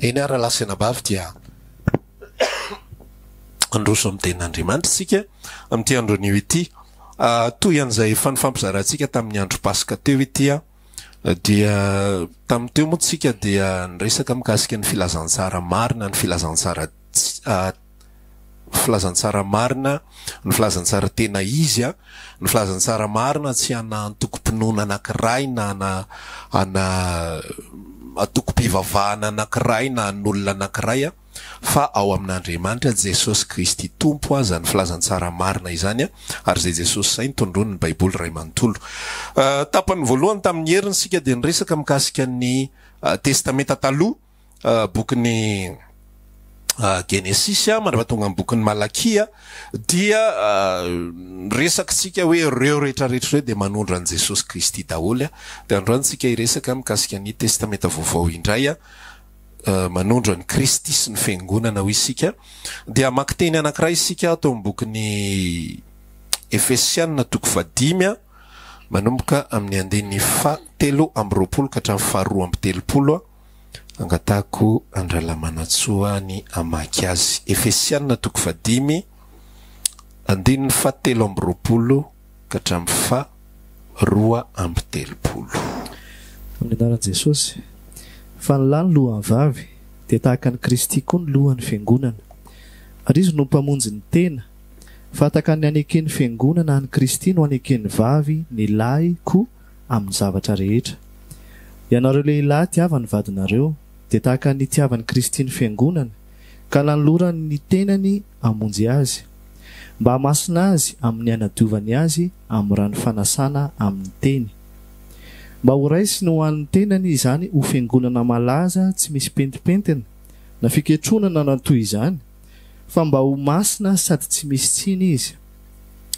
eny ara lasena bavy dia androso amin'ny tenin'Andriamanitra sika amin'ity andron'io ity toy an'izay efa nifampizarantsika tamin'ny andro Pasika teo ity dia tamin'ny teo moa tsika dia niresaka mikasika ny filazantsara marina, ny filazantsara marina, ny filazantsara tena izy ny filazantsara marina tsy ana antokom-pinoana anankiray na ana atoko-pivavahana anankiray na an'olona anankiray fa ao amin'Andriamanitra Jesosy Kristy tompo zany filazantsara marina izany ary zay Jesosy zay nitondroany ny Baiboly ray manontolo. Tapany voalohany tamin'ny heriny sika dia niresaka mikasika ny testamenta taloha, bokin'ny Genesis mandrapa tonga amin'ny bokin'ny Malakia dia resaka tsika hoe reo rehetrarehetra reo dia manondro an Jesosy Kristy daholo dia androany tsika iresaka mikasika ny testamenta vaovao indray manondro any Kristy sy ny fiangonana ho isika dia maka teny anankiray isika atao amin'ny bokin'ny Efesiana toko 5 manomboka amin'ny andininy 7:20 ka hatramin'ny 2:30 angatako andralamanatsoa ny amaky azy. Efesiana toko 5 andininy 7:20 ka hatramin'ny 2:30. Amin'ny anaran'i Jesosy. Fa ny lahy ny lohany vavy dia tahaka ny Kristy koa ny lohan'ny fiangonana ary izy no mpamonjy ny tena fa tahaka ny aneken'ny fiangonana any Kristy no aneken'ny vavy ny lahy koa amin'ny zavatra rehetra. Ianareo lehilahy tiavany vadinareo dia tahaka ny tiavany Kristy ny fiangonana ka lanolorany ny tenany amonjy azy mba hamasina azy amin'ny anadiovany azy amin'ny rano fanasana amin'ny teny mba ho raisy no hoan'ny tenany izany ho fiangonana malaza tsy misy pentipentina na fiketronana na toy izany fa mba ho masina sady tsy misy tsiny izy.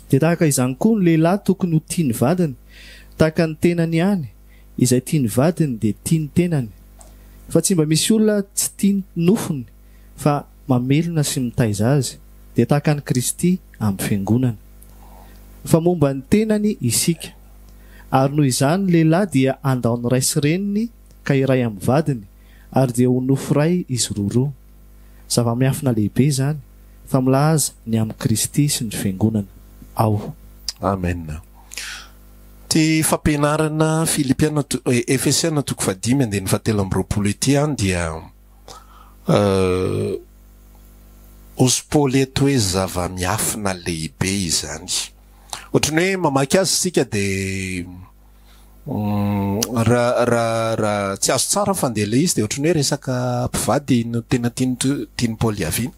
Dia tahaka izany koa ny lehilahy tokony ho tia ny vadiny tahaka ny tenany ihany izay tia ny vadiny dia tia ny tenany fa tsy mba misy olona tsy tia ny nofony fa mamelona sy mitaiza azy dia tahaka ny Kristy amin'ny fiangonana fa momba ny tenany isika ary noho izany lehilahy dia andao ny ray sy reniny ka iray amin'ny vadiny ary dia ho nofo ray izy roa. Zava-miafina lehibe zany fa milaza ny amin'ny Kristy sy ny fiangonana ao. Amen. Ty fampianarana Filipiana Efesiana toko 5 andininy 7:20 ity dia osy Paoly eto hoe zava-miafina lehibe izany. Ohatrany hoe mamaky azy sika dia raha tsy azo tsara fandela izy dia ohatrany hoe resaka mpivady no tena tiany Paoly haviana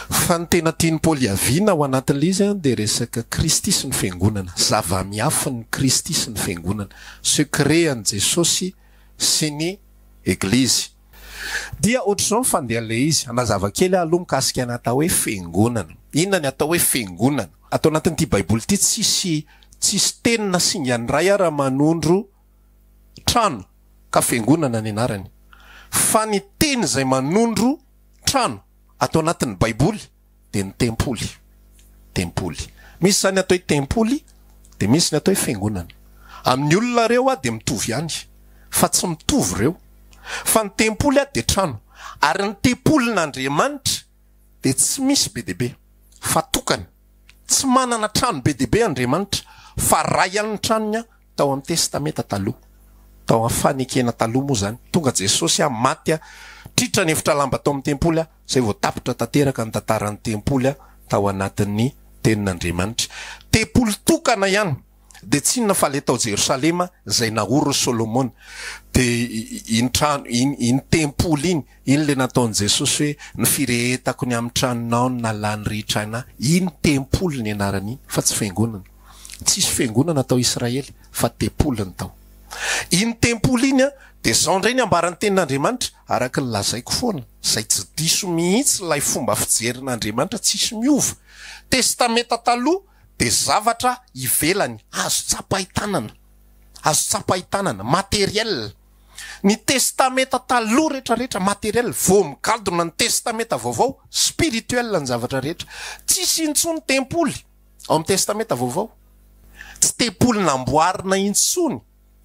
fa ny tena tiany Paoly haviana ao anatin'ilay izy dia resaka Kristy sy ny fiangonana, zava-miafiny Kristy sy ny fiangonana, secret an Jesosy sy ny Eglizy. Dia ohatr'izao fandeha ilay izy anazava kely aloha mikasika ny atao hoe fiangonana. Inona ny atao hoe fiangonana? Atao anatin'ity Baiboly ity tsisy tenina singany ray raha manondro trano ka fiangonana ny anarany. Fa ny teny izay manondro trano atao anatin'ny Baiboly dia ny tempoly. Tempoly. Misy zany atao hoe tempoly dia misy ny atao hoe fiangonana. Amin'ny olona reo dia mitovy ihany fa tsy mitovy reo. Fa ny tempoly dia trano ary ny tempolin'Andriamanitra dia tsy misy be deabe fa tokany. Tsy manana trano be deabe Andriamanitra fa ray amin'ny tranony tao amin'ny testamenta taloha, tao amin'ny fanekena taloha moa zany. Tonga Jesosy maty tritra ny efitra lamba tao amin'ny tempoly zay vao tapitra tanteraka ny tantaran'ny tempoly tao anatin'ny tenin'Andriamanitra. Tempoly tokana ihany dia tsy inona fa le tao Jerosalema zay nahoro Solomona dia iny tempoly iny le nataon'i Jesosy hoe ny firehetako ny amin'ny tranonao ny nalany rehetra ana. Iny tempoly ny anarany iny fa tsy fiangonana. Tsisy fiangonana tao Israely fa tempoly ny tao. Iny tempoly iny dia zao indray ny ambaran'ny tenin'Andriamanitra araka ny lazaiko foana zay tsy diso mihitsy ilay fomba fijerin'Andriamanitra tsisy miova. Testamenta taloha dia zavatra ivelany azo tsapahitànana materiel. Ny testamenta taloha rehetrarehetra materiel vao migadona ny testamenta vaovao spirituel ny zavatra rehetra. Tsisy intsony tempoly ao amin'ny testamenta vaovao. Tsy tempoly namboarina intsony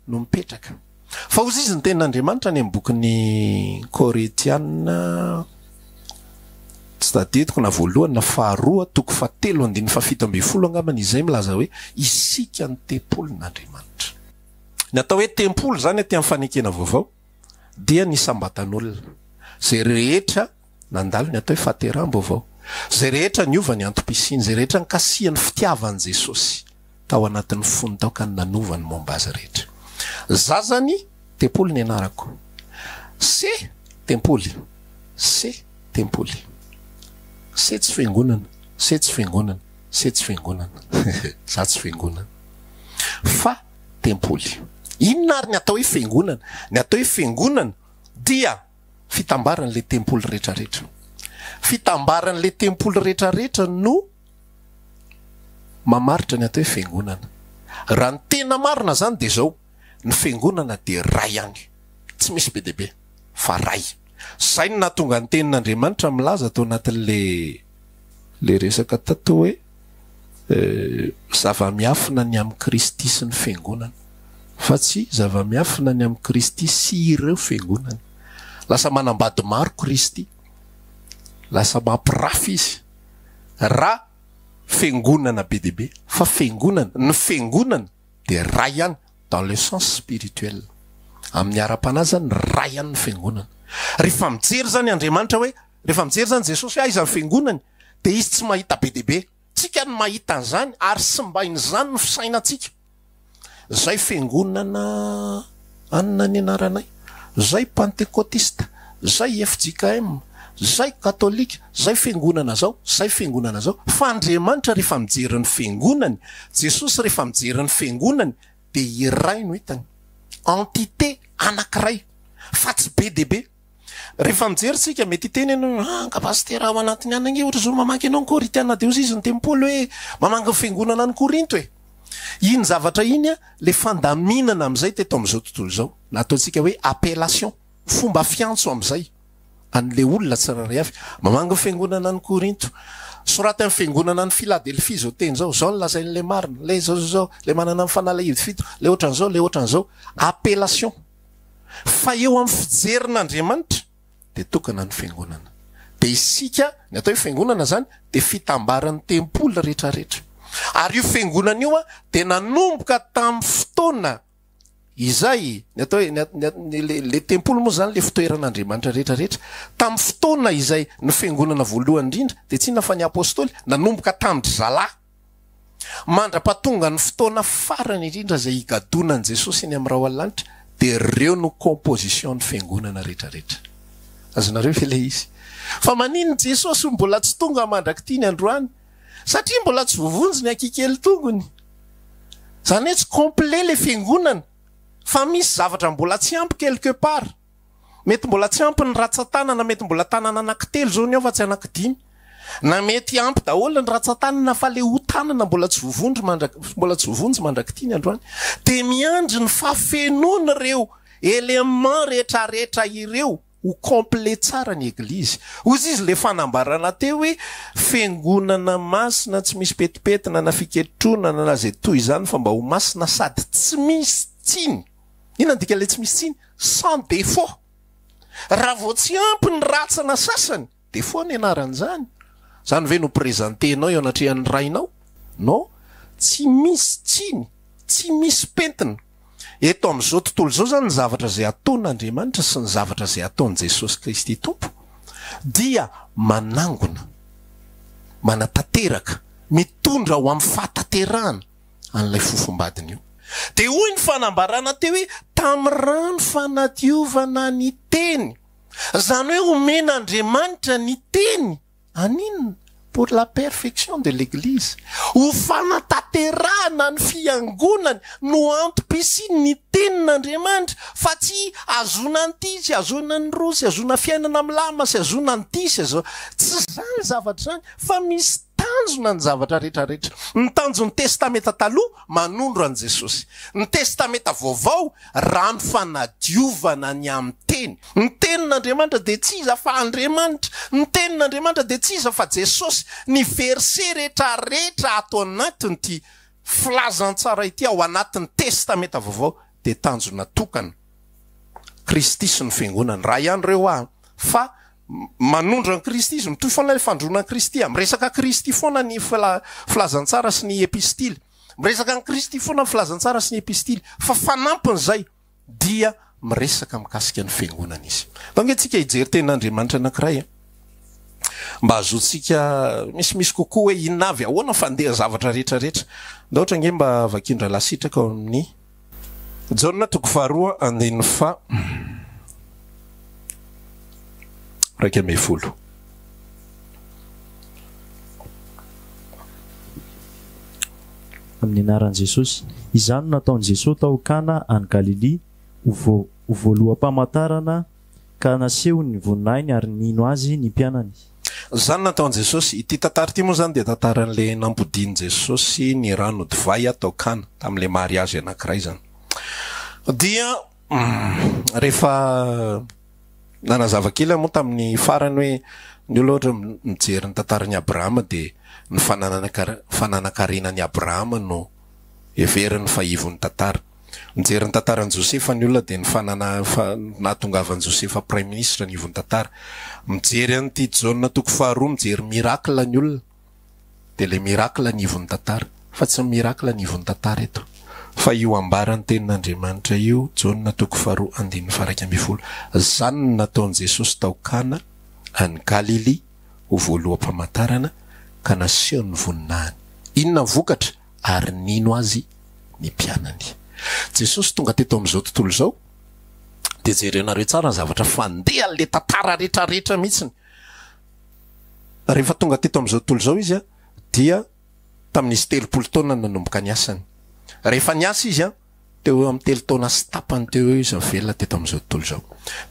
no mipetraka fa ozy izy ny tenin'Andriamanitra any amin'ny bokin'ny Koretiana tsy tadidiko na voalohany na faharoa toko fahatelo andiny fafito ambin'ny folo angambany izay milaza hoe isika ny tempolin'Andriamanitra. Ny atao hoe tempolo zany aty amin'ny fanekena vaovao dia ny sambatan'olona zay rehetra nandalo ny atao hoe fahateram-baovao, zay rehetra niova ny antom-pisiny, zay rehetra nikasihan'ny fitiavan'i Jesosy tao anatin'ny fony tao ka nanova ny momba azy rehetra. Zazany tempoly ny anarako, se tempoly, se tempoly, se tsy fiangonana, se tsy fiangonana, se tsy fiangonana za tsy fiangonana fa tempoly. Inona ary ny atao hoe fiangonana? Ny atao hoe fiangonana dia fitambaran'le tempoly rehetrarehetra. Fitambaran'le tempoly rehetrarehetra no mamaritra ny atao hoe fiangonana. Raha ny tena marina zany de zao, ny fiangonana de ray ihany, tsy misy be dehibe fa ray. Zay no nahatonga ny tenin'Andriamanitra milaza tao anatin'le resaka tato hoe zava-miafina ny amin'ny Kristy sy ny fiangonana, fa tsy zava-miafina ny amin'ny Kristy sy ireo fiangonana. Lasa manambady maro Kristy, lasa mampirafy izy raha fiangonana be dehibe, fa fiangonana, ny fiangonana de ray ihany dans le sens spirituel. Amin'ny ara-panazany ray ihany ny fiangonana. Rehefa mijery zany Andriamanitra hoe, rehefa mijery zany Jesosy hoe aiza ny fiangonany, de izy tsy mahita be dehibe, tsika ny mahita an'izany ary simbain'izany no fisainantsika. Zay fiangonana anona ny anaranay, zay pentekotista, zay FJKM, zay katolika, zay fiangonana zao, zay fiangonana zao. Fa Andriamanitra rehefa mijery ny fiangonany, Jesosy rehefa mijery ny fiangonany, de iray no hitany, entité anankiray, fa tsy be dehibe. Rehefa mijery tsika mety teny ianao kapasitera ao anatiny any ange, ohatra zao mamaky ianao ny Koritiana de ozy izy ny tempoly hoe mamanga fiangonana ny Korinto e. Iny zavatra iny a, le fandaminana am'izay teto am'izao tontolo zao, na ataontsika hoe appellation, fomba fiantso am'izay an'le olona tsiraray avy, mamanga fiangonana ny Korinto. Soraty amin'ny fiangonana ny Philadelphie zao teny zao, zao lazain'le marina, le zao, le manana amin'ny fanalahidy fito, le ohatran'izao, le ohatran'izao, appellation. Fa eo amin'ny fijerin'Andriamanitra de tokana ny fiangonana. De isika ny atao hoe fiangonana zany de fitambaran'ny tempoly rehetrarehetra. Ary io fiangonana io a de nanomboka tamin'ny fotoana izay ny atao hoe le tempoly moa zany le fitoeran'Andriamanitra rehetrarehetra. Tamin'ny fotoana izay ny fiangonana voalohany indrindra de tsy nafa ny apôstôly, nanomboka tamin'ny zalahy mandra-pahatonga ny fotoana farany indrindra zay higadonan'i Jesosy eny amin'ny raha alanitra, de reo no composition ny fiangonana rehetrarehetra. Azonareo ve le izy? Fa maninona Jesosy mbola tsy tonga mandraky ny androany? Satria mbola tsy vovonjy ny akikely tongony. Zany hoe tsy complet le fiangonana, fa misy zavatra mbola tsy ampy quelque part. Mety mbola tsy ampy ny ratsan-tanana, mety mbola tanana anankitelo zao ny ao fa tsy anankidimy. Na mety ampy daholo ny ratsan-tanana fa le ho tanana mbola tsy vovonjy mandraky ny androany. De miandry ny fafenony reo élément rehetrarehetra ireo ho complet tsara ny eglizy. Ozy izy le fanambarana teo hoe fiangonana masina tsy misy petipetina na fiketronana na zay toy izany, fa mba ho masina sady tsy misy tsiny. Ina ndika le tsy misy tsiny? Sans défaut. Raha vao tsy ampy ny ratsana sasany, défaut ny anaran'izany. Zany ve no présentenao eo anatrehan'ny rainao? Non, tsy misy tsiny, tsy misy pentina. Eto am'izao tontolo zao zany ny zavatra zay ataon'Andriamanitra sy ny zavatra zay ataon'i Jesosy Kristy Tompo dia manangona, manatanteraka, mitondra ho amin'ny fahataterahana an'ilay fofombadiny io. De hoy ny fanambarana teo hoe tamin'ny rano fanadiovana ny teny. Zany hoe omen'Andriamanitra ny teny aninona? Pour la perfection de l'église. Ho fanatanterahana ny fiangonany no antom-pisiny ny tenin'Andriamanitra, fa tsy azona an'ity, tsy azona ny roa, tsy azona fiainana milama, tsy azona an'ity, tsy zany zavatra zany, fa misy tanjona ny zavatra rehetrarehetra. Ny tanjon'ny testamenta taloha manondro an' Jesosy. Ny testamenta vaovao rano fanadiovana ny amin'ny teny. Ny tenin'Andriamanitra de tsy iza fa Andriamanitra. Ny tenin'Andriamanitra de tsy iza fa Jesosy. Ny verset rehetrarehetra ato anatin'ity filazantsara ity ao anatin'ny testamenta vaovao de tanjona tokana Kristy sy ny fiangonana raha ihany reo fa manondra ny Kristy izy mitoy foana le fandroana Kristy miresaka Kristy foana ny filazantsara sy ny epistily miresaka ny Kristy foana ny filazantsara sy ny epistily fa fanampin'izay dia miresaka mikasika ny fiangonana izy donc tsika hijery tenin'Andriamanitra anankiray mba azotsika misimisy kokoa hoe inona avy ahoana fandeha zavatra rehetrarehetra nda ohatra nge mba vakindra lasitraka ao amin'ny Jaona toko faharoa andiny fa raika ambin'ny folo. Amin'ny anaran'i Jesosy, izany nataon'i Jesosy tao Kana any Galilia ho voaloam-pamantarana ka naseho ny voninahiny ary nino azy ny mpianany. Zany nataon'i Jesosy, ity tantara ity moa zany dia tantaran'le nampodian'i Jesosy ny rano divay tao Kana tamin'le mariazy anankiray zany. Dia rehefa nanazava kely moa tamin'ny farany hoe ny olona ohatra mijery ny tantaran'i Abrahama dia ny fananakarenan'i Abrahama no everiny fahavon'ny tantara. Mijery ny tantaran'i Josefa ny olona dia ny nahatongavan'i Josefa prime ministre ny ivon'ny tantara. Mijery an'ity Jaona toko faharoa mijery miracle ny olona dia le miracle ny ivon'ny tantara fa tsy miracle ny ivon'ny tantara eto fa io ambaran'ny tenin'Andriamanitra io Jaona toko faharoa andiny faraika ambin'ny folo. Zany nataon'i Jesosy tao Kana any Galilia ho voaloam-pamantarana ka naseho ny voninahiny. Inona vokatra ary nino azy ny mpianany. Jesosy tonga teto amin'izao tontolo izao dia jerenareo tsara ny zavatra fandeha le tantara rehetrarehetra mihitsiny. Rehefa tonga teto amin'izao tontolo izao izy dia tamin'izy 30 taona nanomboka ny asany. Rehefa niasa izy teo amin'ny 3 taona sy tapany teo izy mivelona teto amin'izao tontolo izao.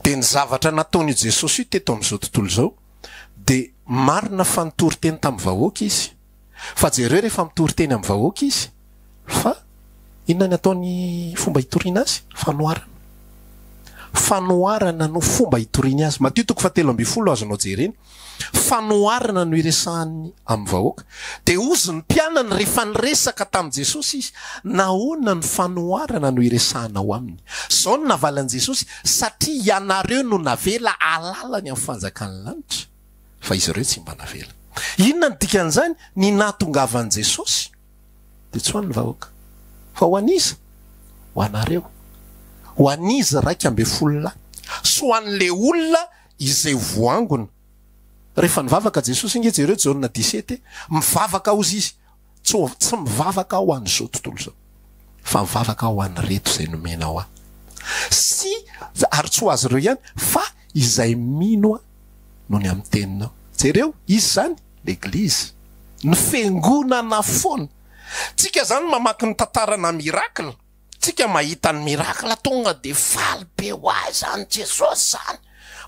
Dia ny zavatra nataony Jesosy io teto amin'izao tontolo izao dia marina fa nitory teny tamin'ny vahoaka izy. Fa jereo rehefa mitory teny amin'ny vahoaka izy fa inona ny ataony fomba hitoriana azy? Fanoharana no fomba hitoriana azy. Mateo toko 7:12 azonao jereny. Fanoharana no iresahany amin'ny vahoaka. Dia ozy ny mpianany rehefa niresaka tamin'i Jesosy izy, nahoana ny fanoharana no iresahanao aminy. Zao no navalan'i Jesosy satria ianareo no navela alalany amin'ny fanjakan'ny lanitra fa izy ireo tsy mba navela. Inona ny dikan'izany? Ny nahatongavan'i Jesosy dia tsy ho an'ny vahoaka fa ho an'iza? Ho anareo. Ho an'iza 2.7 so ho an'le olona izay voangona. Rehefa nivavaka Jesosy inge jereo Jaona 17 mivavaka ozy izy tsy mivavaka ho an'izao tontolo izao fa mivavaka ho an'ny reto izay nomena ho sy ary tsy ho azy ireo ihany fa izay mino no ny amin'ny teninao. Jereo izy zany l'Eglizy ny fiangonana foana. Tsika zany mamaky ny tantarana miracle, tsika mahita ny miracle tonga dia faly be ho azy zany Jesosy zany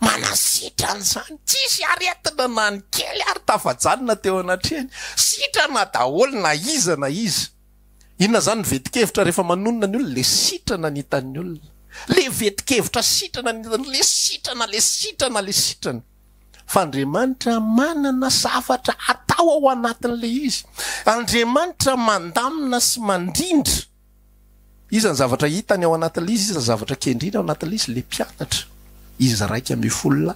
manasitrany zany tsisy aretina na ny kely ary tafajanona teo anatrehany sitrana daholo na iza na iza. Inona zany ny vetikevitra rehefa manonona ny olona? Le sitrana ny hitan'ny olona, le vetikevitra sitrana ny hitany, le sitrana. Fa Andriamanitra manana zavatra atao ao anatin'le izy. Andriamanitra mandamina sy mandrindra. Iza ny zavatra hitany ao anatin'le izy, iza ny zavatra kendrina ao anatin'le izy? Le mpianatra. Izy 2.7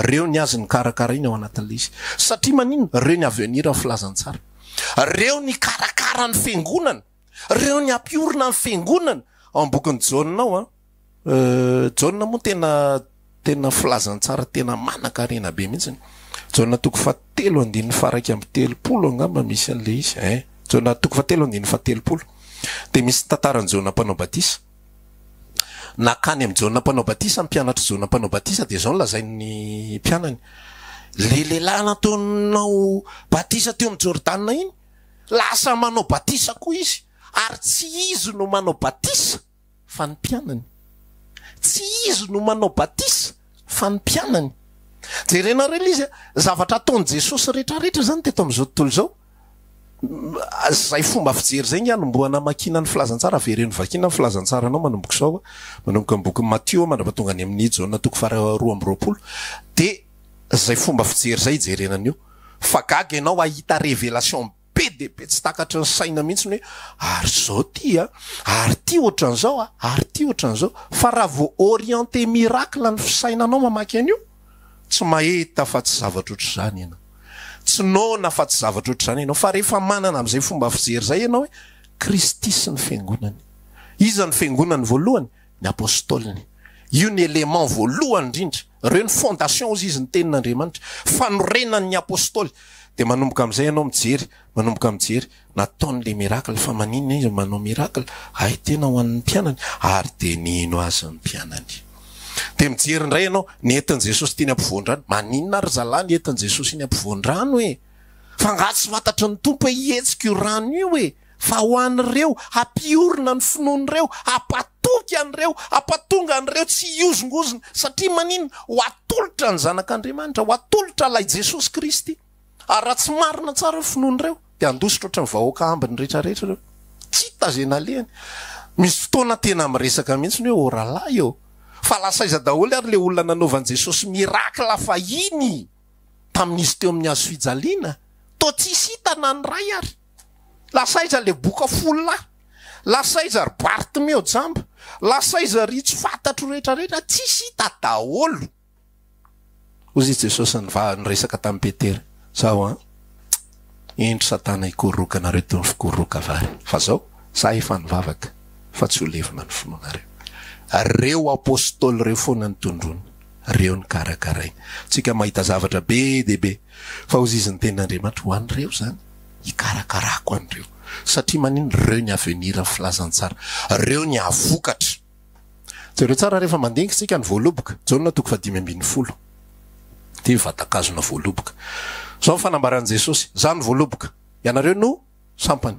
reo ny azy ny karakarainy ao anatin'le izy. Satria manino? Reo ny avenira ny filazantsara, reo ny karakara ny fiangonana, reo ny ampiorina ny fiangonana. Ao amin'ny bokin'ny Jaona ao Jaona moa tena filazantsara tena manan-karena be mihitsiny. Jaona toko 7:30 angamba misy an'le izy. Jaona toko 7:30 dia misy tantaran'i Jaona mpanao batisa. Nakany amin'ny Jaona mpanao batisa, mpianatra Jaona mpanao batisa dia zao lazainy mpianany. Le lehilahy nataonao batisa teo amin'ny Jordana iny lasa manao batisa koa izy ary tsy izy no manao batisa fa ny mpianany. Tsy izy no manao batisa fa ny mpianany. Jerenareo izy zavatra ataon'i Jesosy rehetrarehetra zany teto amin'izao tontolo izao. Zay fomba fijery zay ny anomboana makina ny filazantsara avereny vakina ny filazantsara anao manomboka izao manomboka amin'ny boky Mateo mandrapatonga any amin'ny Jaona toko 2:20 dia zay fomba fijery zay ijerenan'io. Fa gaga ianao ahita révélation be dehibe tsy takatra ny saina mihitsy hoe ary zao ty ary ty ohatran'izao ary ty ohatran'izao fa raha vo orienté miracle ny fisainanao mamaky an'io tsy mahita fa tsy zavatra ohatr' zany ianao tsy nona fa tsy zavatra ohatr' zany ianao fa rehefa manana am'izay fomba fijery zay ianao hoe Kristy sy ny fiangonany iza ny fiangonany voalohany ny apôstôliny io ny élément voalohany indrindra reo ny fondation ozy izy ny tenin'Andriamanitra fanorenan'ny apôstôly de manomboka am'izay ianao mijery nataon'le miracle fa maninona izy manao miracle ay tena ho an'ny mpianany ary de nino azy ny mpianany de mijery indray ianao nentin' Jesosy tiany ampivoandrano maninona ary zalahy nentin' Jesosy iny ampivoandrano hoe fa ngatsy fantatry ny tompo hoe ihetsika io rano io hoe fa ho an'ireo hampiorina ny finoan'ireo apatoky an'ireo apatonga an'ireo tsy iozongozona satria maninona ho atolotra ny zanak'Andriamanitra ho atolotra lay Jesosy Kristy ary raha tsy marina tsara ny finoan'ireo de andositra ohatry ny vahoaka ambiny rehetrarehetra reo tsy hita zay nalehany misy fotoana tena miresaka mihitsy hoe o rahalahy eo fa lasaiza daholo ary le olona nanaovan'i Jesosy miracle fa iny tamin'izy teo amin'ny hazo fijaliana to tsisy hitana ny ray ary lasaiza le boka folla lasaiza ry Bartimeo jamba lasaiza ry tsy fantatro rehetrarehetra tsisy hita daholo ozy Jesosy nyresaka tamin'ny Petera zao endry satana ikoroka nareo toy ny fikoroka vary fa zao za efa nivavaka fa tsy ho levina ny finoanareo reo apôstôly reo foana ny tondrony reo ny karakaraina tsika mahita zavatra be dehibe fa ozy izy ny tenin'Andriamanitra ho an'ireo zany ikarakarako an'ireo satria manino reo ny avenir ny filazantsara reo ny avokatra jereo tsara rehefa mandingy tsika ny voaloboka jaona toko 5:10 ty vatakazona voaloboka zao ny fanambaran'i Jesosy zany voaloboka ianareo no sampany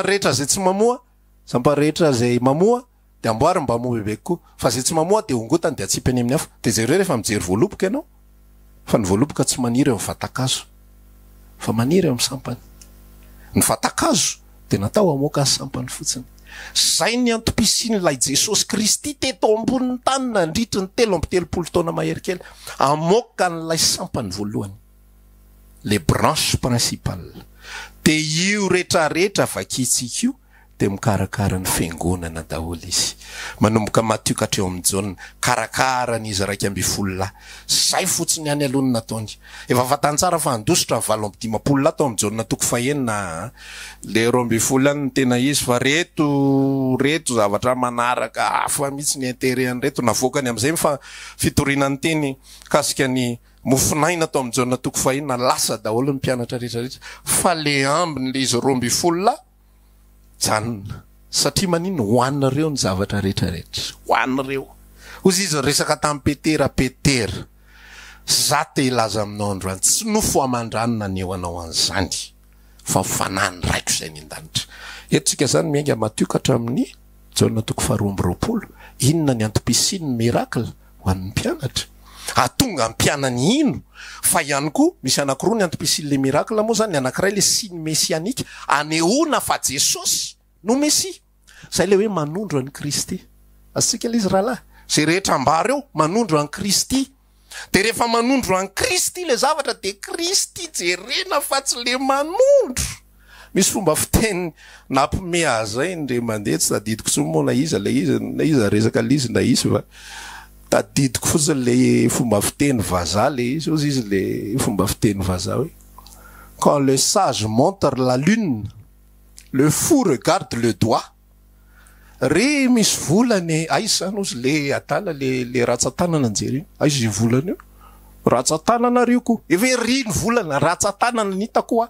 rehetra zay tsy mamoa sampany rehetra zay mamoa de amboary mba moa bebe koa fa zay tsy mamoa de ongotany de atsipany amin'ny afo de jereo rehefa mijery voaloboka ianao fa ny voaloboka tsy maniry eo amin'ny vatakazo fa maniry eo amin'ny sampany ny vatakazo de natao amoaka azy sampany fotsiny zay ny antom-pisin'ilay Jesosy Kristy teto ambonin'ny tany nandritry ny 3 taona mahery kely amoaka n'ilay sampany voalohany les branches principales de io rehetrarehetra vakitsika io de mikarakara ny fiangonana daholo izy manomboka Matthieu 4:J karakara n'izy 2:10 zay fotsiny any alohany nataony efa fatany tsara fa andositra ny 7:10 tao amin'ny J toko 1 le 2:10 ny tena izy fa reto zavatra manaraka afa mihitsy ny intérêt reto navoakany am'izay fa fitorinany teny kasika ny mofinaina tao amin'ny J toko 1 lasa daholo ny mpianatra rehetrarehetra fa le ambiny le izy 2:10 janona satria manino ho an'ireo ny zavatra rehetrarehetra ho an'ireo ozy izy resaka tamin'ny Petera za te ilaza aminao androany tsy nofo amandranona ny eo anao an'izany fa fanany raiko zay ny an-danitra etsika zany miainga Matthieu 4 J toko 2:20 inona ny antom-pisiny miracle ho an'ny mpianatra atonga mpianany ino fa ihany koa misy anankiroa ny antom-pisiny le miracle moa zany anankiray le siny mesianika anehoana fa Jesosy no Mesia zay le hoe manondro an'i Kristy asika le izy rahalahy zay rehetra ambara eo manondro an'i Kristy de rehefa manondro an'i Kristy le zavatra de Kristy jerena fa tsy le manondro misy fomba fiteny nampime azay ndre mandeha tsy tadidiko tsy moa na iza resaka lizy na izy fa tadidiko fotsiny le fomba fiteny vazaha le izy ozy izy le fomba fiteny vazaha hoe quand le sage montre la lune le fou regarde le doigt re misy volany aizy zany ozy le atala le ratsatanana anjery aizy volany io ratsatanana reo koa efa ry ny volana ratsatanana ny hitako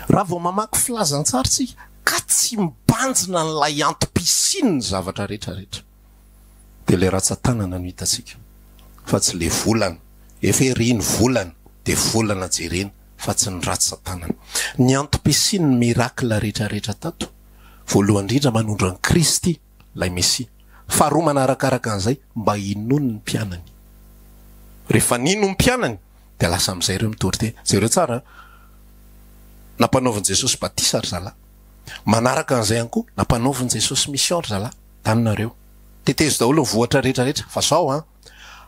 raha vao mamaky filazantsara tsika ka tsy mibanjina n'lay antom-pisiny ny zavatra rehetrarehetra de le ratsatanana no hitatsika fa tsy le volana efa ry ny volana de volana jerena fa tsy ny ratsatanana ny antom-pisiny ny miracle rehetrarehetra tato voalohany indrindra manondro an'i Kristy lay Mesia faharoa manarakaraka an'izay mba inono ny mpianany rehefa nino ny mpianany de lasa am'izay ireo mitory te zareo tsara nampanaovan'i Jesosy batisa ry zalahy manaraka an'izay ihany koa nampanaovan'i Jesosy mission ry zalahy tanonareo tetezo daholo ny vohatra rehetrarehetra fa sao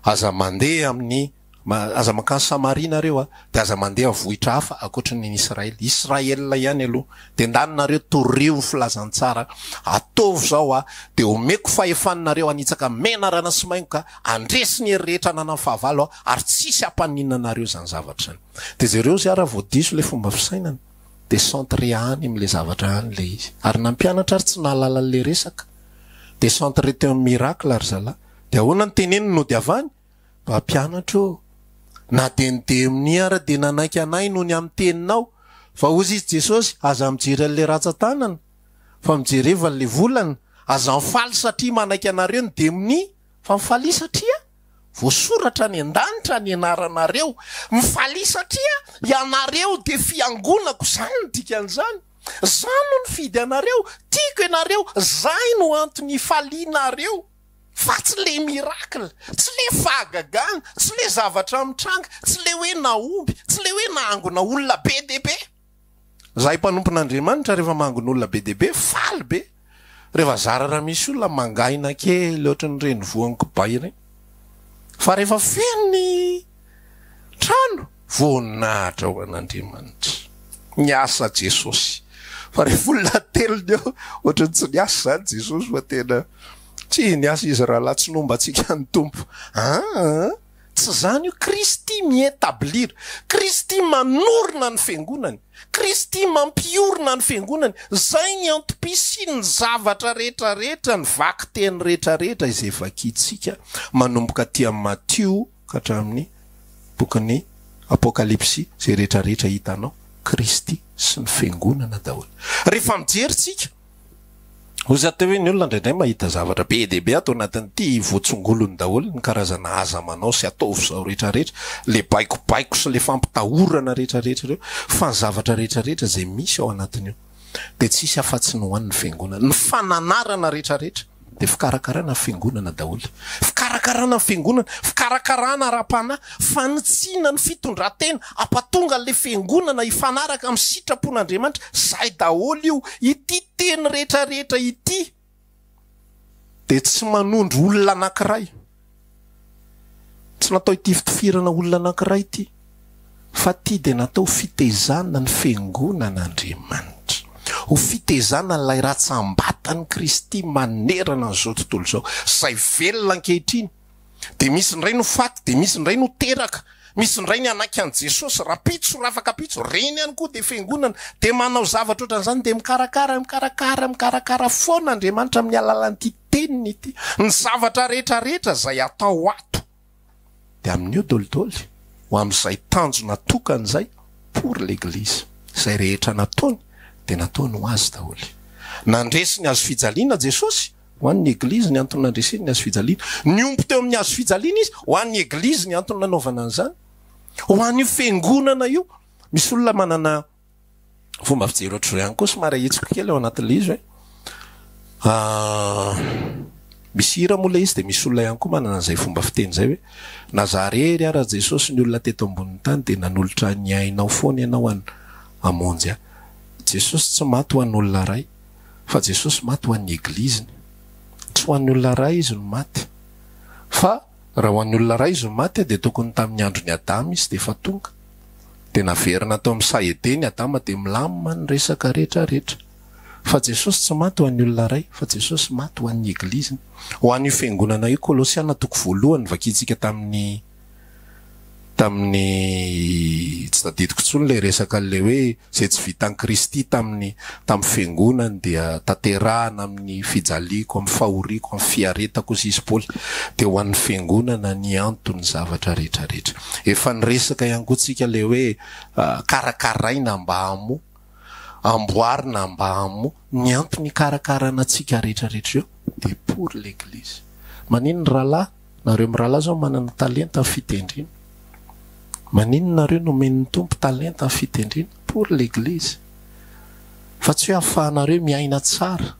aza mandeha amin'ny aza makany Samaria nareo de aza mandeha vohitra hafa akoatra ny Israela ihany aloha de endanynareo toreo ny filazantsara ataovy zao de omeko fahefaninareo anitsaka menarana sy maino ka andresy ny hery rehetra nana fahavalo ary tsisy ampaninanareo zany zavatra any de zareo zay ara voadiso le fomba fisainana de centre any am'le zavatra any le izy ary nampianatra ary tsy nahalalale resaka de centre teo amin'ny miracle ary zala de ahoana ny teneniny no de avany mpampianatra na de amin'ny ara de nanaiky anay no ny amin'ny teninao fa ozy izy Jesosy aza mijery an'le ratsan-tanana fa mijereva an'le volana aza mifaly satria manaiky anareo ny de amin'ny fa mifaly satria voasoratra ny an-danitra ny anaranareo mifaly satria ianareo de fiangonako zany ny dikan'izany zany no ny fidy anareo tiako ianareo zay no antony falianareo fa tsy le miracle tsy le fahagagana tsy le zavatra mitranga tsy le hoe naomby tsy le hoe nahangona olona be dehibe zahay mpanompon'Andriamanitra rehefa mahangona olona be dehibe faly be rehefa zara raha misy olona mangaina kely ohatra ny reny voaniko bay reny fa rehefa feno ny trano voninahitra ho an'Andriamanitra niasa Jesosy fa rehefa olona telony eo ohatra ny tsy niasa zany Jesosy fa tena tsy niasa izy raha laha tsy nombatsika ny tompo tsy zany io Kristy miétablir Kristy manorona ny fiangonany Kristy mampiorona ny fiangonany zay ny antom-pisiny ny zavatra rehetrarehetra ny vaky teny rehetrarehetra izay vakitsika manomboka aty amin'ny Matteo ka hatramin'ny bokin'ny Apokalipsy zay rehetrarehetra hitanao Kristy sy ny fiangonana daholo rehefa mijeritsika ozy atao hoe ny olona indraindray mahita zavatra be dehibe atao anatin'ity voatsongolony daholo ny karazana aza manao sy ataovy zao rehetrarehetra le baikobaiko sy le fampitahorana rehetrarehetra reo fa ny zavatra rehetrarehetra zay misy ao anatin'io de tsisy afa-tsy ny hoan'ny fiangonana ny fananarana rehetrarehetra de fikarakarana fiangonana daholo fikarakarana fiangonana fikarakarana ara-panahy fanitsiana ny fitondratena ampatonga le fiangonana ifanaraka amin'ny sitrapon'Andriamanitra zay daholo io ity teny rehetrarehetra ity de tsy manondro olona anankiray tsy natao ity fitifirana olona anankiray ity fa ty de natao fitezana ny fiangonan'Andriamanitra ho fitezana n'lay ratsambatany Kristy manerana n'izao tontolo zao zay velona ankehitriny de misy ndray no faty de misy ndray no teraka misy ndray ny anaiky an' Jesosy rapitso rafaka pitso reny ihany koa de fiangonana de manao zavatra ohatran'izany de mikarakara foana Andriamanitra amin'ny alalan'ity teniny ity ny zavatra rehetrarehetra zay atao ato de amin'io dolidoly ho amin'izay tanjona tokan'izay pour l'église zay rehetra nataony de nataony ho azy daholo nandresy ny azo fijaliana Jesosy ho an'ny eglizy ny antony nandreseny ny azo fijaliana ny ompo teo amin'ny azo fijaliana izy ho an'ny eglizy ny antony nanaovana an'izany ho an'io fiangonana io misy olona manana fomba fijery ohatry ihany koa somary ahetsika kely ao anatin'le izy hoe misy hira moa le izy de misy olona ihany koa manana an'izay fomba fiteny zay hoe nazarery ara Jesosy ny olona teto ambonin'ny tany de nanolotra ny ainao foana ianao amonjy Jesosy tsy maty ho an'ny olona ray fa Jesosy maty ho an'ny egliziny tsy ho an'ny olona ray izy no maty fa raha ho an'ny olona ray izy no maty de tokony tamin'ny andro ny Adama izy de efa tonga de naverina tao amin'ny saedeny Adama de milamina ny resaka rehetrarehetra fa Jesosy tsy maty ho an'ny olona ray fa Jesosy maty ho an'ny egliziny ho an'io fiangonana io Kolosiana toko voalohany vakitsika tamin'ny tsy tadidiko tsony le resaka le hoe zay tsy vitan'ny Kristy tamin'ny fiangonany dia tanterahana amin'ny fijaliko amin'ny fahoriako amin'ny fiaretako sisy Paoly de ho an'ny fiangonana ny antony zavatra rehetrarehetra efa niresaka ihany koa tsika le hoe karakaraina mba hamo amboarina mba hamo ny antony karakarana tsika rehetrarehetra io de pour l'église manino ny rahalahy nareo amin'ny rahalahy zao manana talenta amin'ny fitendrina manino nareo nomen'ny tompo talenta amin'ny fitendrina pour l'église fa tsy hoe ahafahanareo miaina tsara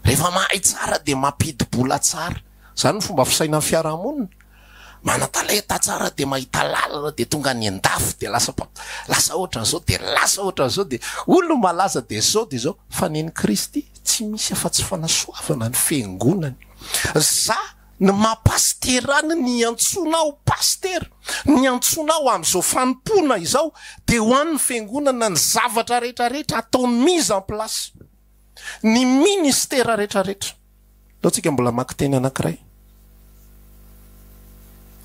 rehefa mahay tsara de mampidibola tsara zany ny fomba fisaina amin'ny fiarahamonina mana-talenta tsara de mahita lalana de tonga ny andafy de lasa ohatran'izao de lasa ohatran'izao de olo malaza de zao fa neny Kristy tsy misy afa-tsy fanasoavana ny fiangonany za ny mapasterana ny antsonao paster, ny antsonao am'izao fanompona izao de ho an'ny fiangonana ny zavatra rehetrarehetra ataony mise en place, ny ministera rehetrarehetra. Laotsika mbola maki teny anankiray.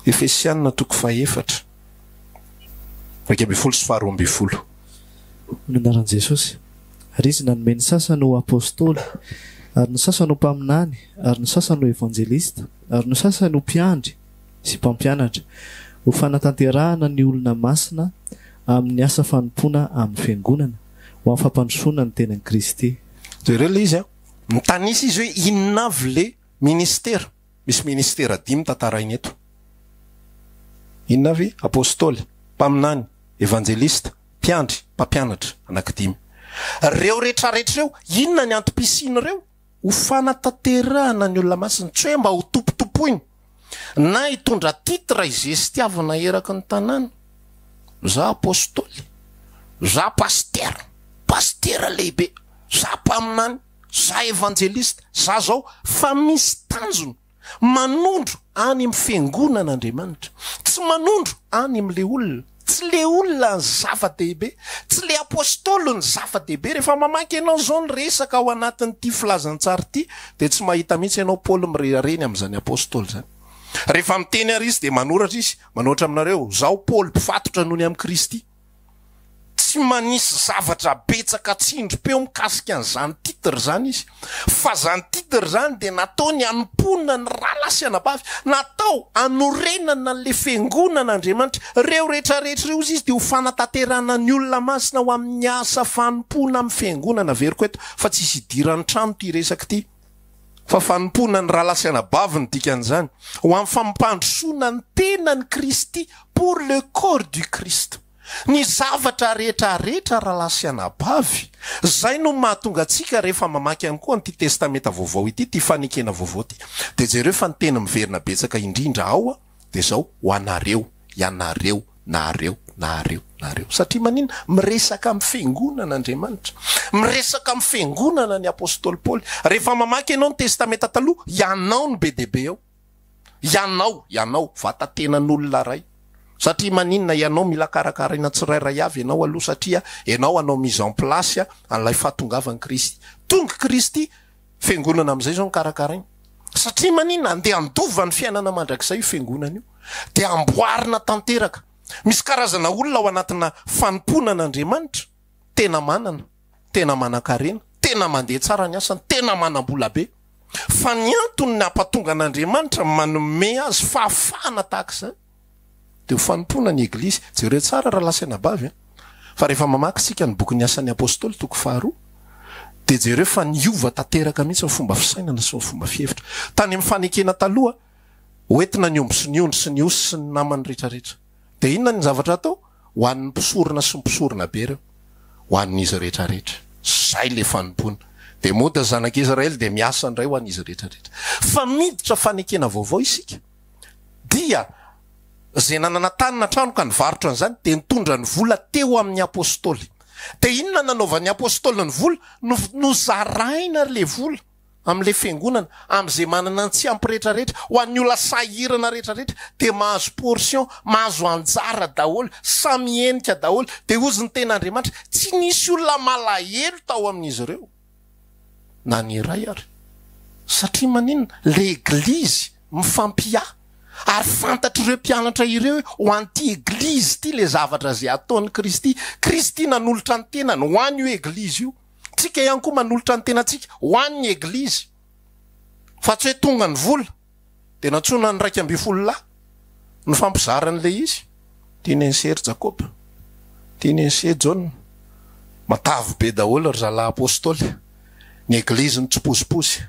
Efesianina 4:4. Raika ambin'ny folo sy faharoa ambin'ny folo. Ny anaran'i Jesosy. Ary izy nanome ny sasany ho apôstôly, ary ny sasany ho mpaminany, ary ny sasany ho evanjelista, ary ny sasany ho mpiandry sy mpampianatra, ho fanatanterahana ny olona masina amin'ny asa fanompona amin'ny fiangonana, ho amin'ny fampandrosoana ny tenan'i Kristy. Jereo le izy mitanisa izy hoe inona avy le ministera. Misy ministera 5 tantarainy eto. Inona avy? Apôstôly, mpaminany, evanjelista, mpiandry, mpampianatra, anankidimy. Reo rehetrarehetra reo, inona ny antom-pisiny reo? Ho fanatanterahana ny olona masina, tsy hoe mba ho tompotompoiny na hitondra titra izy estiavana eraky ny tanàna. Za apôstôly, za pastera lehibe, za mpaminany, za evanjelista, za zao fa misy tanjony manondro any amin'ny fiangonan'Andriamanitra, tsy manondro any amin'le olona. Tsy le olona ny zava-dehibe, tsy le apôstôly ny zava-dehibe. Rehefa mamaky ianao zao ny resaka ao anatin'ity filazantsara ity de tsy mahita mihitsy ianao Paoly mirerareny amin'izany apôstôly zany. Rehefa miteny ary izy de manoratra izy, manoratra aminareo, zao Paoly mpifatotra noho ny amin'ny Kristy. Tsy manisy zavatra betsaka tsindrim-peo mikasika an'izany titra zany izy, fa zany titra zany de natao ny anomponana ny rala sy anabavy, natao anorenana n'le fiangonan'Andriamanitra. Reo rehetrarehetra reo izy de ho fanatanterana ny olona masina ho amin'ny asa fanompona amin'ny fiangonana veriko eto, fa tsy isy idiran'ny trano ty resaka ty. Fa fanompona ny rala sy anabavy ny dikan'izany, ho amin'ny fampandrosoana ny tenan'i Kristy pour le corps du Christ. Ny zavatra rehetrarehetra rala sy anabavy, zay no mahatonga antsika rehefa mamaky ihany koa an'ity testamenta vaovao ity, ty fanekena vaovao ty, de jereo fa ny tena miverina betsaka indrindra ao de zao ho anareo, ianareo, nareo. Satria manina miresaka amin'ny fiangonan'Andriamanitra, miresaka amin'ny fiangonana ny apôstôly Paoly. Rehefa mamaky ianao ny testamenta taloha, ianao ny be dehibe ao, ianao vatatenan'olona ray. Satria maninona ianao mila karakaraina tsirairay avy ianao aloha, satria ianao anao mise en place an'ilay fahatongavan'i Kristy. Tonga Kristy, fiangonana amin'izay zao ny karakaraina. Satria maninona andeha andovany fiainana mandrakizay io fiangonana io, de amboarina tanteraka. Misy karazana olona ao anatina fanomponan'Andriamanitra, tena manan-karena, tena mandeha tsara ny asany, tena manam-bola be. Fa ny antony ny ampatonga an'Andriamanitra manome azy fahafahana tahak'izany de ho fanompona ny eglizy. Jereo tsara raha lasa anabavy. Fa rehefa mamaky sika ny boky ny asan'ny apôstôly 2:2 de jereo fa niova tanteraka mihitsy ny fomba fisainana sy ny fomba fihevitra. Tany amin'ny fanekena taloha, hoentina ny omby sy ny ondry sy ny osy sy ny namany rehetrarehetra. De inona ny zavatra atao? Ho an'ny mpisorona sy ny mpisorona be reo, ho an'izy rehetrarehetra. Zay le fanompona. De moda zanak'Israely de miasa ndray ho an'izy rehetrarehetra. Fa miditra fanekena vaovao isika, dia zay nanana tanina trano ka nivarotra an'izany de nitondra ny vola teo amin'ny apôstôly. De inona nanaovan'ny apôstôly ny vola? Nozaraina le vola amin'le fiangonana, amin'izay manana tsy ampy rehetrarehetra, ho an'ny olona sahirana rehetrarehetra, de mahazo portion, mahazo anjara daholo, samy enika daholo. De ozy ny ten'Andriamanitra, tsy nisy olona malahelo tao amin'izy ireo na ny iray ary. Satria maninona? Le eglizy mifampià. Ary fantatry ireo mpianatra ireo ho an'ty eglizy ty le zavatra zay ataon'ny Kristy. Kristy nanolotra ny tenany ho an'io eglizy io. Tsika ihany koa manolotra ny tenantsika ho an'ny eglizy. Fa tsy hoe tonga ny vola de natsona ny 2:12 lahy ny fampizaran'le izy. Tianensery Jakob, tianense John, matavy be daholo ry zalahy apôstôly. Ny eglizy mitsopozipozy,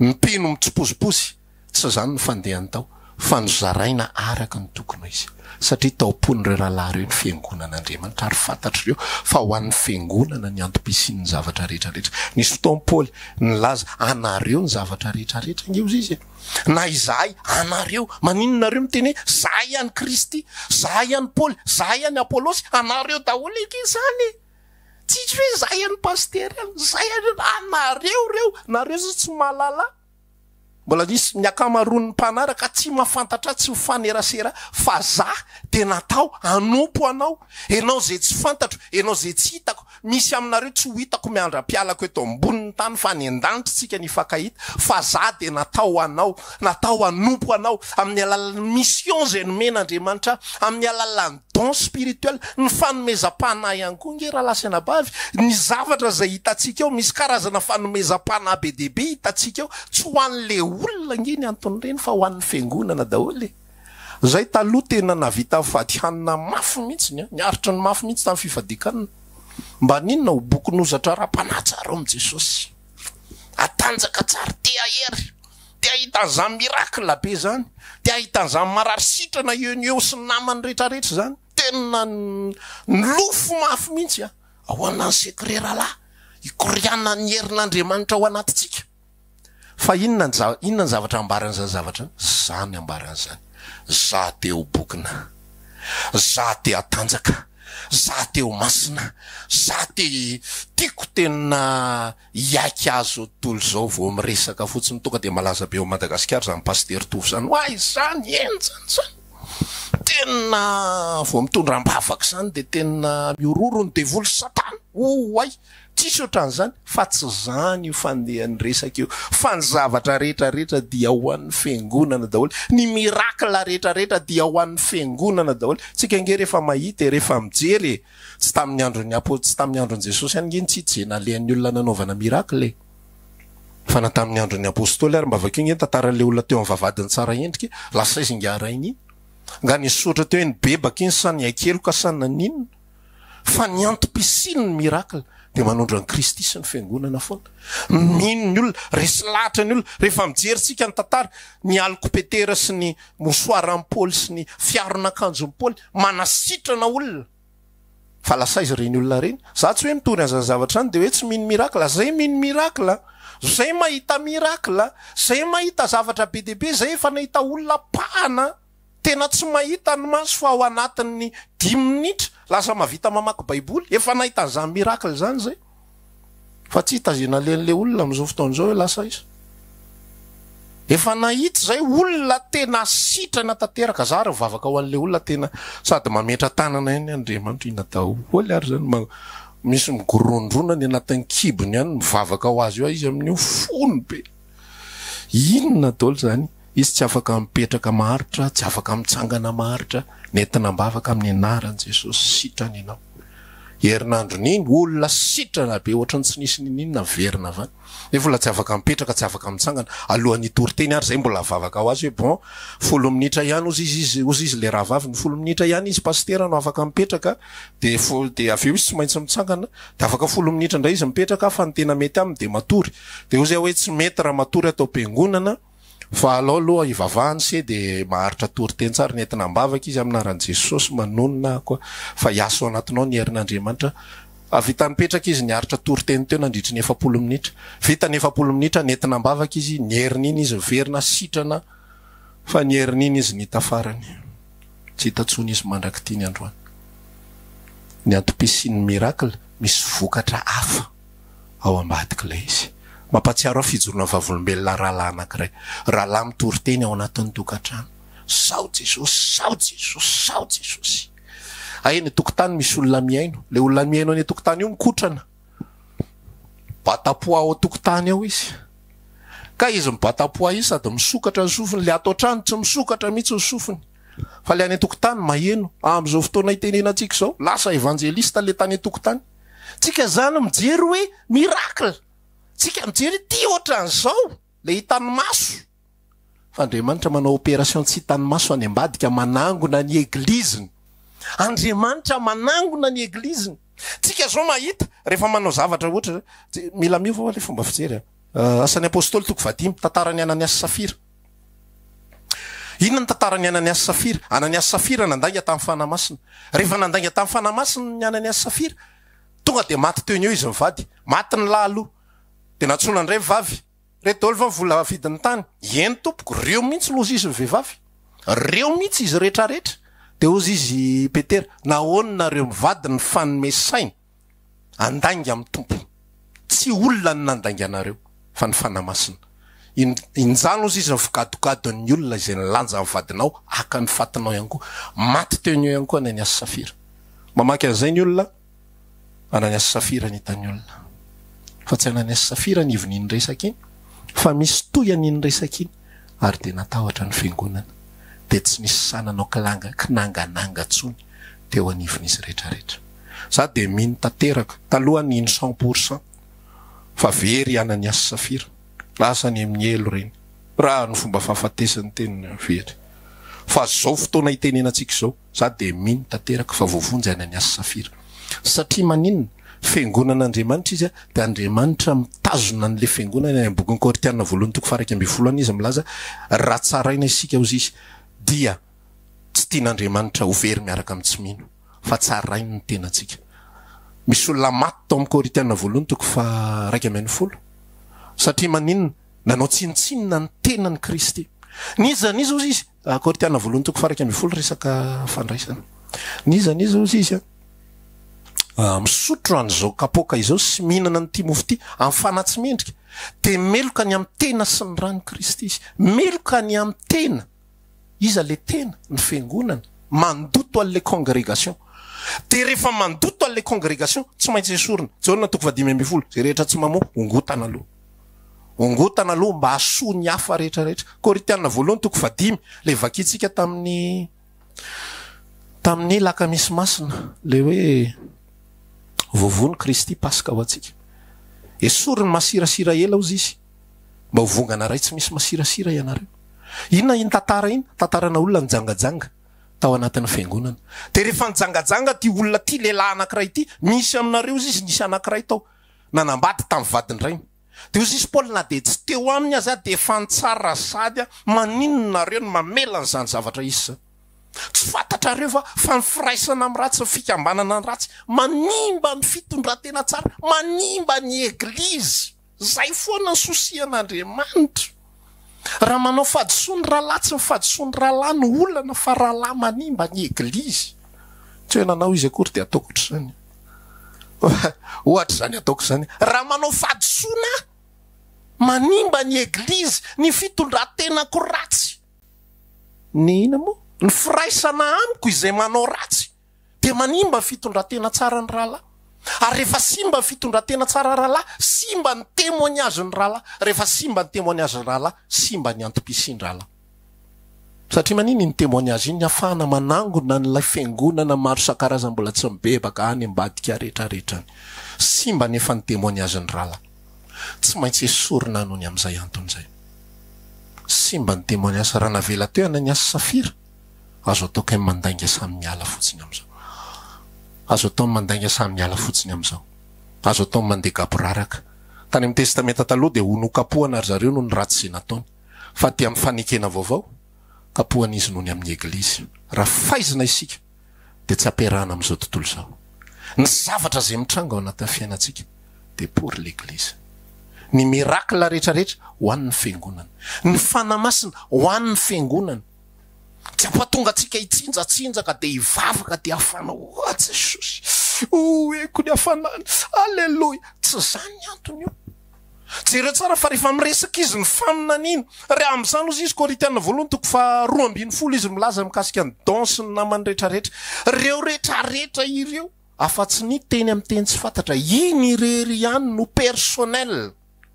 ny mpino mitsopozipozy, tsy zany ny fandehany tao, fa nozaraina araka ny tokony izy. Satria taopon'ireo rahalahy ireo ny fiangonan'Andriamanitra, ary fantatr'ireo fa ho an'ny fiangonana ny antom-pisian'ny zavatra rehetrarehetra. Nisy fotoana Paoly nilaza anareo ny zavatra rehetrarehetra ngeo izy. Na izahay anareo, maninonareo miteny hoe zahay ihany Kristy, zahay ihany Paoly, zahay ihany Apôlôsy, anareo daholo eky izany. Tsy hoe zahay ihany paster, zahay ihany anareo reo, nareo zao tsy mahalala. mbola nisy miakamaroan'ny mpanaraka tsy mahafantatra tsy mifanerasera fa za de natao anompo anao enao zay tsy fantatro enao zay tsy hitako misy aminareo tsy ho hitako miandra-pialako eto ambonin'ny tany fa ny an-danitra tsika ny fakahita fa za de natao anao natao anompo anao amin'ny alalan'ny mission zay nomen'Andriamanitra amin'ny alalan'ny don spirituel ny fanomezam-panahy ihany koa nge raha lasana bavy ny zavatra zay hitatsika eo misy karazana fanomezam-panahy be dehibe hitatsika eo tsy ho an'le olona nge ny antony reny fa ho an'ny fiangonana daholo zay taloha tena navita vady hanina mafy mihitsy niaritra ny mafy mihitsy tamin'ny fifadikanana mba ninona ho boky nozatra ra-panahy tsara am Jesosy atanjaka tsara tea hery tea hitan'izany mirakla be zany tea hitan'izany marary sitrana eo sy namany rehetrarehetra zany tena nlofo mafy mihitsy ao anany secret rahalahy ikoriana ny herin'Andriamanitra ao anatintsika fa inona ny zavatra ambaran'izany zavatra zany ambaran'izany za teo bokina za te atanjaka za teo masina za te tiako tena iaiky azo tontolo zao vao miresaka fotsiny tonga de malaza be ao Madagasikara zany paster tovy zany hoay zany zany tena vao mitondra ambavaka zany de tena miororony devoly satana oay tsisy ohatran'izany fa tsy zany io fandehan'ny resaka io fa ny zavatra rehetrarehetra dia ho an'ny fiangonana daholo ny mirakla rehetrarehetra dia ho an'ny fiangonana daholo tsika nge rehefa mahita rehefa mijery tsy tamin'ny andron'ny apôstôly tsy tamin'ny andron'i Jesosy any nge tsy jena alehan'ny olona nanaovana mirakla fa na tamin'ny andron'ny apôstôly ary mba vakeo nge tantaran'le olona teo amin'ny vavadiny tsara endrika lasa izy ngarainy nga nisotra teo eny bebaka iny sa ny akeloka sa naninona fa ny antom-pisiny ny mirakla de manondro an Kristy sy ny fiangonana foana mino ny olona resy lahatra ny olona rehefa mijeritsika ny tantara ny alkopetera sy ny mosoaran'ny Paoly sy ny fiaron'akanjon'ny Paoly manasitrana olona fa lasa izy reny olona reny za tsy hoe mitory an'izany zavatra any de hoe tsy mino mirakla zay mino mirakla zay mahita mirakla zay mahita zavatra be dehibe zay efa nahita olona pahana tena tsy mahita ny maso fa ao anatin'ny 10 minitra lasa mavita mamaky baiboly efa nahita an'izany mirakla zany zay fa tsy hitazena len'le olona am'izao fotoan'izao hoe lasa izy efa nahita zay olona tena sitrana tanteraka za ry vavaka ho an'le olona tena sady mametra tanana eny Andriamanitra ina daholo ary zany misy migorondrona ny anatin'ny kibony any mivavaka ho azy eo izy amin'io fony be inona daholo zany izy tsy afaka mipetraka maharitra tsy afaka mitsangana maharitra nentina mbavaka amin'ny anaran'i Jesosy sitrana ianao herinandro niny olona sitrana be ohatrany tsy nisy ninina verina vany nefa olona tsy afaka mipetraka tsy afaka mitsangana alohan'ny toriteny ary zay mbola vavaka ho azy hoe bon 10 minitra ihany ozy izy le raha vavy ny 10 minitra ihany izy pastera no afaka mipetraka de aveo izy tsy maintsy mitsangana de afaka 10 minitra ndray izy mipetraka fa ny tena mety aminy de matory de ozy hoe tsy mety raha matory atao am-piangonana fa alao aloha ivavahany se de maharitra toriteny tsara nentina mbavaka izy aminaran'i Jesosy manonona koa fa hiaso anatinao ny herin'Andriamanitra vita mipetraka izy niaritra toriteny teo nandritry ny 70 minitra vita ny 70 minitra nentina mbavaka izy ny herin'iny izy verina sitrana fa ny herin'iny izy nitafarany tsy hitatsony izy mandraky ny androany ny antom-pisin'ny mirakla misy vokatra hafa ao ambadika ilay izy mampatsiaro aho fijorona vavolombelona rahalahy anankiray rahalahy mitoriteny ao anatin'ny tokantrano sao Jesosy ay ny tokotany misy olona miaino le olona miaino any tokotany io mikotrana batapoa ao tokotany ao izy ka izy mibatapoa izy sady misokatra ny sofiny le ato trano tsy misokatra mihitsy ny sofiny fa le any tokotany maheno am'izao fotoana itenenantsika zao lasa evanjelista le tany tokotany tsika zany mijery hoe mirakla tsika mijery ty ohatran'izao le hitany maso fa Andriamanitra manao opération tsy hitany maso any ambadika manangona ny egliziny Andriamanitra manangona ny egliziny tsika zao mahita rehefa manao zavatra ohatra mila miova le fomba fijery asan'ny apôstôly toko 10 tantarany Ananias Safira inona ny tantarany Ananias Safira Ananias Safira nandanga tamin'ny fanamasina rehefa nandanga tamin'ny fanamasina ny Ananias Safira tonga de maty teo eo izy mivady maty ny lahy aloha de natsona ndray vavy reto olo fa vola vidin'ny tany eny tompoko reo mihitsy lozy izy vehivavy reo mihitsy izy rehetrarehetra de ozy izy Petera nahoana nareo mivady ny fanomesainy andanga amin'ny tompo tsy olona ny nandanga anareo fa ny fanamasina injano izy izy nyvogadogado ny olona izay nilanja amin'ny vadinao aka ny fatinao ihany koa maty teo ny eo ihany koa Ananias Safira. Mamaky an'izay ny olona Ananias Safira ny hitany olona fa tsy Ananias Safira ny ivon'iny resaka iny fa misy toyan'iny resaka iny ary de natahotra ny fiangonana de tsy nisy sananao kinangananga tsony teo anivon'izy rehetrarehetra. Za de mino tanteraka talohany iny 100% fa very Ananias Safira lasany amin'ny elo reny raha ny fomba fahafatesany teny very fa zao fotoana itenenantsika zao za de mino tanteraka fa voavonjy Ananias Safira satria maninona fiangonan'Andriamanitra izy de Andriamanitra mitazona an'le fiangonana ny bokin'ny Korinthiana voalohany toko faha 12 izy milaza raha tsaraina isika ozy izy dia tsy tian'Andriamanitra ho very miaraka amin'ny tsy mino fa tsarainy ny tenantsika. Misy olona maty tao amin'ny Korinthiana voalohany toko faha 12 satria maninona nanao tsinitsinina ny tenan'ny Kristy. Nizaniza ozy izy Korinthiana voalohany toko faha 12 resaka fandraisana. Nizaniza ozy izy misotro an'izao kapoka izao sy mihinana ny mofo ty amin'ny fanatsy mendrika de meloka ny amin'ny tena sy ny rano Kristy izy meloka ny amin'ny tena iza le tena ny fiangonana mandoto alle congrégation de rehefa mandoto alle congrégation tsy maintsy esorina jaona toko 5:10 zay rehetra tsy mamoa ongotana aloha mba asoa ny hafa rehetrarehetra. Korinthiana voalohany toko 5 le vakitsika tamin'ny lakamisy masina le hoe vovony Kristy Paska ho atsika esoriny masirasira ela ozy izy mba hovongana ray tsy misy masirasira ianareo. Inona iny tantarana olona nijangajanga tao anatin'ny fiangonana de rehefa nijangajanga ty olona ty lehilahy anankiray ty misy aminareo izy nisy anankiray tao nanambady tamin'ny vadiny rainy de ozy izy Paul na de tsy teo aminy aza de fantsara sady maninonareo ny mamela n'izany zavatra izy zany tsy fantatrareo fa ny firaisana amin'ny ratsy fikambanana ny ratsy manimba ny fitondratena tsara manimba ny eglizy zay foana ny sosian'Andriamanitra. Raha manao fadisoany rahalahy tsy mifadisoany rahalahy ny olana fa rahalahy manimba ny eglizy tsy hoe nanao izy akory de ataoko zany ohatra zany ataoko zany raha manao fadisoana manimba ny eglizy ny fitondrantenako ratsy ny ina moa ny firaisana amiko izay manao ratsy de manimba ny fitondratena tsara ny rahalahy ary rehefa simba ny fitondratena tsara rahalahy simba ny témoignage ny rahalahy rehefa simba ny témoignage ny rahalahy simba ny antom-pisiany rahalahy satria maniny ny témoignage iny afahana manangona nylay fiangonana maro sakarazany mbola tsy mibebaka any ambadika rehetrarehetra any simba nefa ny témoignage ny rahalahy tsy maintsy esorina noho ny amin'izay anton'izay simba ny témoignage raha navela teo Ananias Safira azo atao kay mandainga samy miala fotsiny am'izao azo atao mandainga samy miala fotsiny am'izao azo atao mandeha gaboraraka tany amin'ny testamenta taloha de honokapohana ary zareo no ny ratsy izay nataony fa ty amin'ny fanekena vaovao kapohana izy noho ny amin'ny eglizy raha faizina isika de tsy ampiarahana am'izao tontolo zao ny zavatra zay mitranga ao anatin'ny fiainantsika de pour l'église ny miracle rehetrarehetra ho an'ny fiangonana ny fanamasina ho an'ny fiangonana tsy ampatonga atsika hitsinjatsinjaka de hivavaka de hafanao Jesosy eko ny hafanana alleloia tsy zany antony io jereo tsara fa rehefa miresaka izy ny faminan'iny raha am'izany ozy izy Korinthiana voalohany toko faha 12 izy milaza mikasika ny danse ny namany rehetrarehetra reo rehetrarehetra ireo afa-tsy ny teny amin'ny teny tsy fantatra iny irery ihany no personnel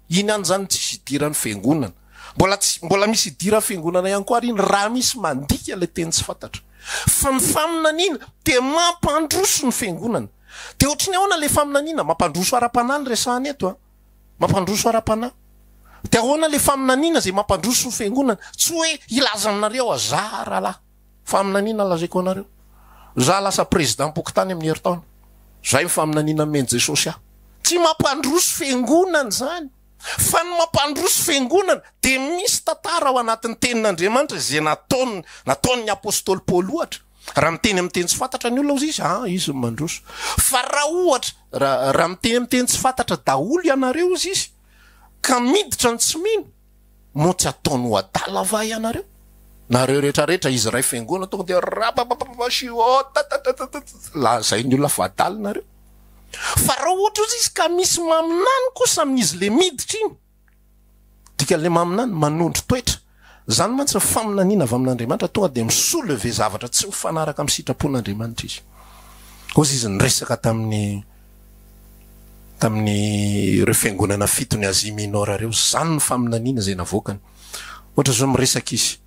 iny an'izany tsisy idiran'ny fiangonana mbola misy idira fiangonana ihany koa ary iny raha misy mandika le teny tsy fantatra fa ny faminan'ina de mampandroso ny fiangonana de ohatrany ahoana le faminan'ina mampandroso ara-panahy ny resahany eto mampandroso ara-panahy de ahoana le faminan'ina zay mampandroso ny fiangonana tsy hoe ilaza aminareo za rahalahy faminan'ina lazaiko anareo za lasa président pokotany amin'ny herintaona zay ny faminan'ina meny Jesosy tsy mampandroso fiangonana zany fa ny mampandroso fiangonana de misy tantara ao anatin'ny tenin'Andriamanitra zay nataony apôstôly Paul ohatra raha miteny amin'ny teny tsy fantatra ny olona ozy izy izy mandroso fa raha ohatra raha miteny amin'ny teny tsy fantatra daholo ianareo izy izy ka miditra ny tsy mino mo tsy ataony ho adala va ianareo nareo rehetrarehetra izy ray fiangonana tonga de zay ny olona voadala nareo fa raha ohatra ozy izy ka misy maminany kosa amin'izy le miditra iny dikale maminany manondro toetra zany mantsy faminaniana avy amin'Andriamanitra tonga de misoleve zavatra tsy mifanaraka amin'ny sitrapon'Andriamanitra izy. Kosa izy niresaka tamin'ny reo fiangonana fitony Asia Minora reo, zany ny faminaniana zay navoakany. Ohatra zao miresaka izy,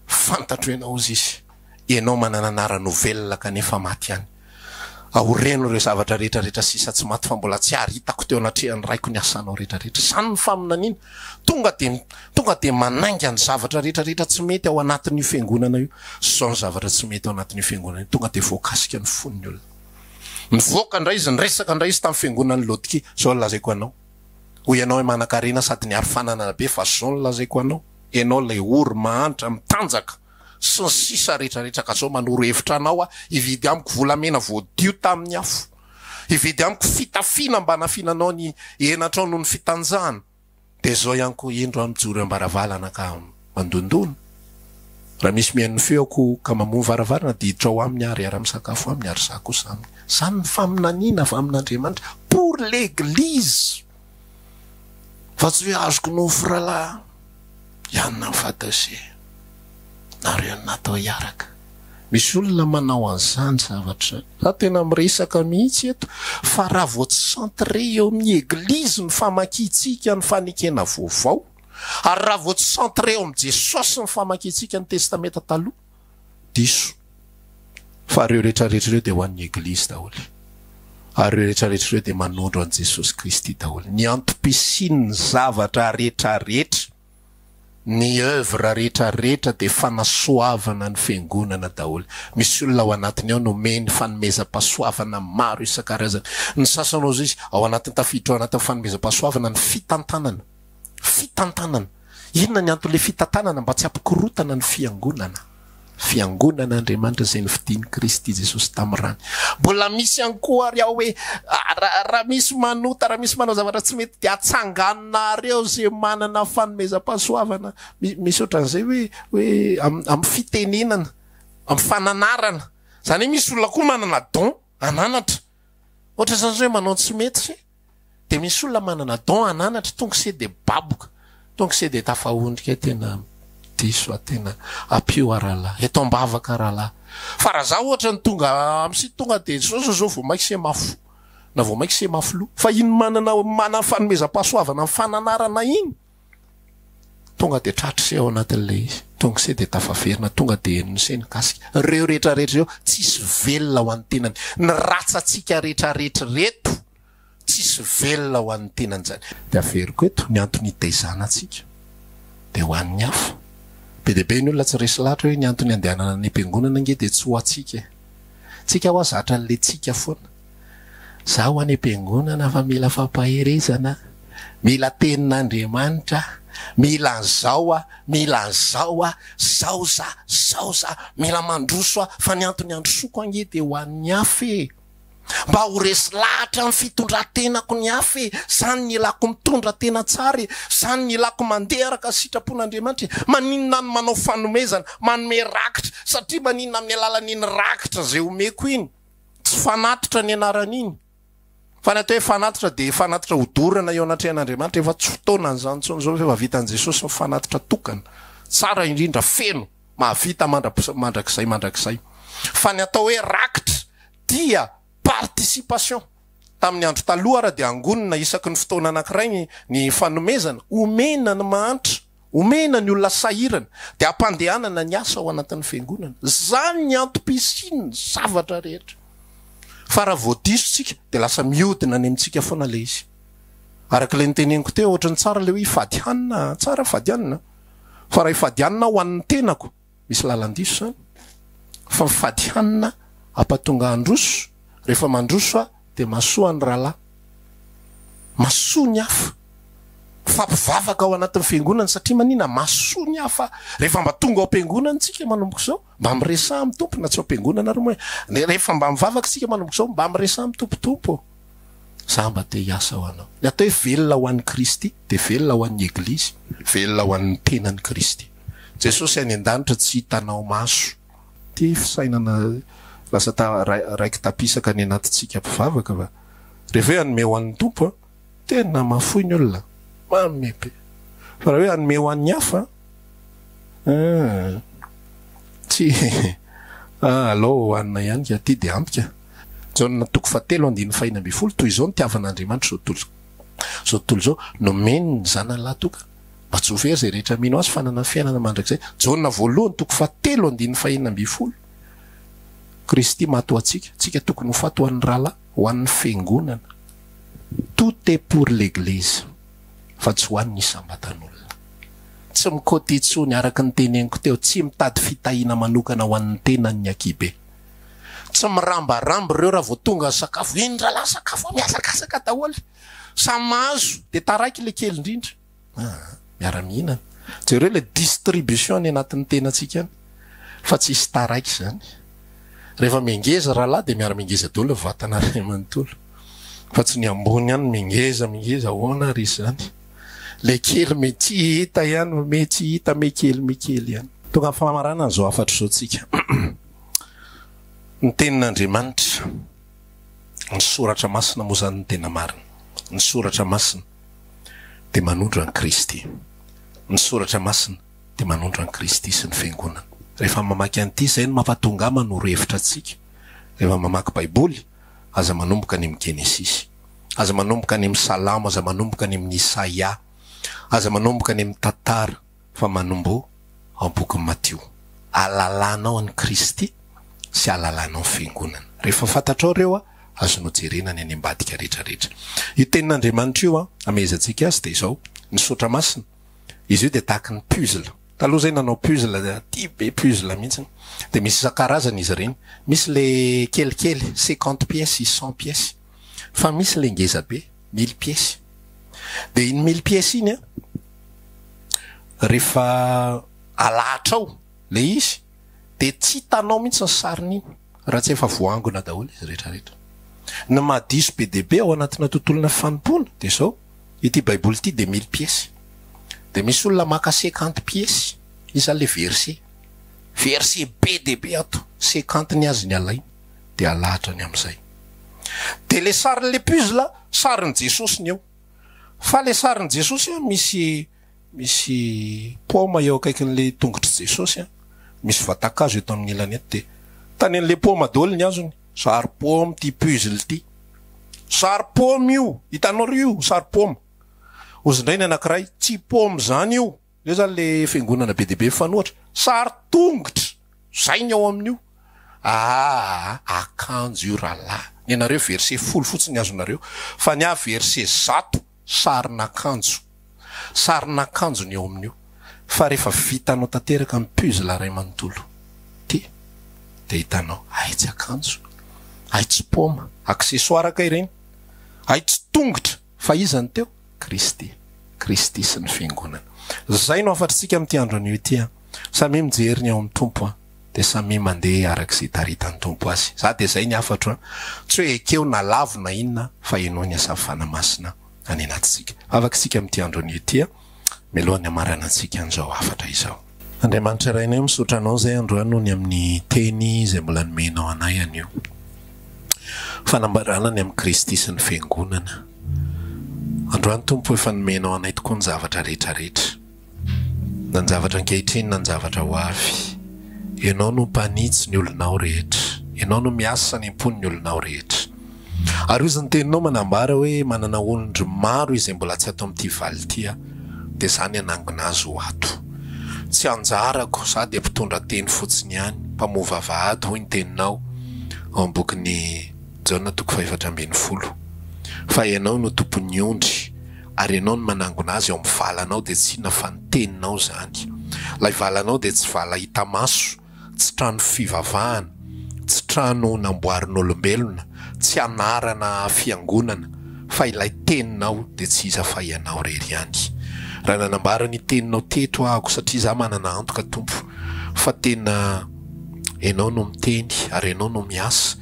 fantatro ianao izy ianao manana anara novelina kanefa maty ihany. Aoreno reo zavatra rehetrarehetra sisa tsy maty fa mbola tsy haritako teo anatrehan'ny raiko ny asanao rehetrarehetra. Zany ny faminaniana. Tonga de manainga ny zavatra rehetrarehetra tsy mety ao anatin'io fiangonana io. Zao ny zavatra tsy mety ao anatin'io fiangonana io. Tonga de voakasika ny fon'ny olona. Nivoaka ndray izy, niresaka ndray izy tamin'ny fiangonan'ny Laodikia. Zao ny lazaiko anao. Ho ianao manan-karena sady ny ary fananana be fa zao ny lazaiko anao. Ianao lay ory mahantra mitanjaka sy ny sisa rehetrarehetra ka zao manoro hevitra anao hividy amiko volamena voadio tamin'ny afo. Hividy amiko fitafiana mba nafinanao ny enatrao noho ny fitanjahana. De zao ihany koa endro amijoro ambaravalana ka mandondona. Raha misy mihaino feoko ka mamono varavarana de hitrao aminy ary misakafo aminy ary za kosa aminy. Zany ny faminaniana avy amin'Andriamanitra pour l'église. Fa tsy hoe azoko nofo rahalahy ianona mifantase nareo natao hiaraka. Misy olona manao an'izany zavatra. Za tena miresaka mihitsy eto fa raha vao tsy centré eo amin'ny église ny famakiantsika ny fanekena vaovao, ary raha vao tsy centré eo amin'ny Jesosy ny famakiantsika ny testameta taloha, diso. Fa reo rehetrarehetra reo dia ho an'ny église daholo. Ary reo rehetrarehetra reo dia manondro an'i Jesosy Kristy daholo. Ny antopisiany zavatra rehetrarehetra, ny œuvre rehetrarehetra dia fanasoavana ny fiangonana daholo. Misy olona ao anatiny ao nomeny fanomezam-pahasoavana maro isan-karazany. Ny sasany ao izy ao anatin'ny tafiditra ao anatin'ny fanomezam-pahasoavana ny fitantanana. Fitantanana. Inona ny antony le fitantanana? Mba tsy hampikorotana ny fiangonana. Fiangonan'Andriamanitra izay nividian'i Kristy Jesosy tamin'ny rany. Mbola misy ihany koa ary aho hoe raha misy manota, raha misy manao zavatra tsy mety dia atsanganareo zay manana fanomezam-pahasoavana. Misy ohatran'izay hoe amin'ny fitenenana, amin'ny fananarana. Zany hoe misy olona koa manana don ananatra. Ohatra zany hoe manao tsy mety se. Dia misy olona manana don ananatra tonga se dia baboka. Tonga se dia tafahondrika tena diso tena apio aralahy. Eto ambavaka rahalahy. Fa raha za ohatra ny tonga amsi tonga dia zao vao maika se mafo. Na vao maika se mafo loha. Fa iny manana fanomezam-pahasoavana amin'ny fananarana iny. Tonga dia tratra se ao anatin'ilay izy. Tonga se dia tafaverina. Tonga dia nose nikasika. Reo rehetrarehetra reo tsisy velona ho an'ny tenany. Ny ratsantsika rehetrarehetra reto tsisy velona ho an'ny tenany zany. Dia averiko eto ny antony hitaizana antsika dia ho an'ny hafa. Be dia be ny olona tsy resy lahatra hoe ny antony andehanana ny am-piangonana nge dia tsy ho atsika. Tsika ho azatra an'ilay tsika foana. Za ho any am-piangonana fa mila fampaherezana, mila tenin'Andriamanitra, mila an'izao mila an'izao zao za, mila mandroso fa ny antony androsoko ange dia ho an'ny hafa. Mba ho resy lahatra amin'ny fitondran-tenako ny hafa. Zany ny ilako mitondra tena tsara. Zany ny ilako mandeha araka sitrapon'Andriamanitra. Maninona ny manao fanomezana, manome rakitra, satria maninona amin'ny alalan'iny rakitra zay omeko iny. Tsy fanatitra ny anaran'iny. Fa ny atao hoe fanatitra dia fanatitra hodorana eo anatrehan'Andriamanitra. Efa tsy fotoana an'izany intsony zao efa vitan'i Jesosy ny fanatitra tokana. Tsara indrindra feno, mahavita mandrakizay. Fa ny atao hoe rakitra dia participation. Tamin'ny andro taloha raha dia angonina isaky ny fotoana anankiray ny fanomezana, omena ny mahantra, omena ny olona sahirana, dia ampandehanana ny asa ao anatin'ny fiangonana. Zany ny antopisiany zavatra rehetra. Fa raha voadiso tsika dia lasa mihodina ny amintsika foana le izy. Arak'ilay niteneniko teo ohatrany tsara le hoe ifadianina, tsara fadianina. Fa raha ifadianina ho an'ny tenako, misy lalandiso zany. Fa mifadianina ampatonga androso. Rehefa mandroso dia masoa ny rahalahy. Masoa ny hafa. Fampivavaka ao anatin'ny fiangonana satria manina masoa ny hafa. Rehefa mba tonga ao am-piangonana tsika manomboka izao, mba miresaha amin'ny tompo na tsy ao am-piangonana ary moa. Rehefa mba mivavaka tsika manomboka izao, mba miresaha amin'ny tompotompo. Za mba te hiasa ho anao. Ny atao hoe velona ho an'ny Kristy dia velona ho an'ny Eglizy, velona ho an'ny tenan'i Kristy. Jesosy any an-danitra tsy hitanao maso. Ty fisainana lasa raiky tapisaka ny anatintsika mpivavaka va. Rehefa hoe hanome ho an'ny tompo tena mafoy ny olona, mamepe. fa raha hoe anome ho an'ny hafa tsy alao hoanina ihany ka ty de ampika jaona toko fatelo andiny faina amby folo toy izao nitiavan'andriamanitra zao tontolo zao nomeny ny zanany lahy toka mba tsy ho very zay rehetra mino azy fanana fiainana mandrakizay jaona voalohany toko fatelo andiny faina amby folo Kristy mato atsika tsika tokony ho fato ho an'ny rahalahy ho an'ny fiangonana tout est pour l'église fa tsy ho an'ny isambatan'olona tsy mikôty tsony araka ny teneniko teo tsy mitady fitahiana manokana ho an'ny tenany akibe tsy mirambarambo ireo raha vo tonga sakafo indralahy sakafo miasakasaka daholo samy mahazo de taraiky le kely indrindra miara-mihinana jereo le distribution ny anatin'ny tenatsika any fa tsy isy taraiky zany rehefa mengeza rahalahy de miara-mengeza daholo vatana ray manontolo fa tsy ny ambony any mengeza hoana ry zany le kely mety hita ihany mety hita mekely ihany tonga famarana zao afatra zao tsika ny tenin'Andriamanitra ny soratra masina moa zany ny tena marina ny soratra masina de manondro an Kristy ny soratra masina de manondro an Kristy sy ny fiangonana rehefa mamaky an'ity zay no mampatonga manoro hevitra atsika rehefa mamaky baiboly aza manomboka any amin'ny Genesis aza manomboka any amin'ny Salamo aza manomboka any amin'ny Isaia aza manomboka any amin'ny tantara fa manombo ao boky Matteo alalanao an Kristy sy alalanao fiangonana rehefa fantatrao reo azonao jerena ny any ambadika rehetrarehetra io tenin'Andriamanitra io amezantsika azy de izao ny sotra masina izy io de tahaka ny puzzle taloha zay nanao puzzle ty be puzzle mihitsy de misy isan-karazany izy reny misy le kelikely 50 pièces 100 pièces fa misy le ngeza be 1000 pièces de iny 1000 pièces iny rehefa alahatra ao le izy de tsy hitanao mihitsy ny sariny iny raha tsy efa voangona daholo izy rehetrarehetra ny mahadiso be dehibe ao anatina tontolona fanompona de zao ity baiboly ity de 1000 pièces de misy olona maka 50 pièces iza le verset be dehibe ato 50 ny azy ny alainy de alahatra ny am'izay de le sarin'le puzzle sarin'i Jesosy ny eo fa le sarin'i Jesosy misy paoma eo akaikin'le tongotry Jesosy misy vatakazo eto amin'ny ilany eto de tany an'le paoma daholo ny azony sary paoma ty puzzle ty sary paoma io hitanao io sary paoma ozindray ny anankiray tsy paoma zany io zay zany le fiangonana be dehibe fanohatra sary tongotra zay ny ao amin'io akanjo io rahalahy ny anareo verset 10 fotsiny azonareo fa ny verset 100 sarin'akanjo ny ao amin'io fa rehefa vitanao tanteraka amin'ny puzzle ray manontolo ty de hitanao tsy akanjo tsy paoma accessoire ka ireny tsy tongotra fa izany teo Kristy sy ny fiangonana zay no afatritsika amin'ity andro an'io ity samy mijery ny ao amin'ny tompo de samy mandeha arak'izay taritan'ny tompo azy za de zay ny afatro tsy hoe ekeo na lavo na inona fa enao ny asa fanamasina any anatsika afaka tsika amin'ity andro an'io ity melohan'ny amarana antsika an'izao afatra izao Andriamanitra rainay misaotra anao zay androany noho ny amin'ny teny zay mbola nomenao anay anio fanambarana ny amin'ny Kristy sy ny fiangonana androany tompo efa nomenao anay tokoa ny zavatra rehetrarehetra na ny zavatra ankehitriny na ny zavatra ho avy ianao no mpanitsy ny olonao rehetra ianao no miasa ny impony ny olonao rehetra ary io zany teninao manambara hoe manana ondro maro izay mbola tsy atao amin'ity valy ity de zany anangona azy ho ato tsy anjarako za de mpitondra teny fotsiny ihany mpamova vahady hoy ny teninao ao am-bokin'ny Jaona 4:10 fa ianao no tompon'ny ondry ary ianao no manangona azy ao amin'ny valanao de tsy na fa ny teninao zany lay valanao de tsy vala hita maso tsy trano fivavahana tsy trano namboarin'olombelona tsy anarana fiangonana fa ilay teninao de tsy iza fa ianao rery ihany raha nanambara ny teninao teto ahako satria za manana antoka tompo fa tena ianao no miteny ary ianao no miasa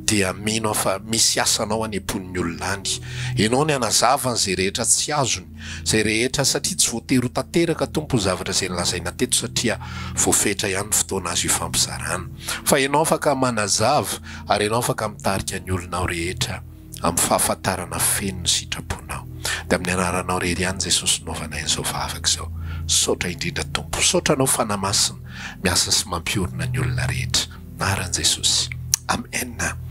dia mino fa misy asanao any amponin'ny olona any ianao ny anazavany zay rehetra tsy azony zay rehetra satria tsy voatery ho tanteraka tompo ny zavatra zay nilazaina teto satria voafetra ihany ny fotoana azy ifampizarana fa ianao afaka manazava ary ianao afaka mitarika ny olonao rehetra amin'ny fahafantarana feno ny sitraponao dia amin'ny anaranao rery ihany Jesosy naovanay an'izao vavaka izao. Saotra indrindra tompo, saotra anao fanamasina miasa sy mampiorina ny olona rehetra. Anaran'i Jesosy. Amen.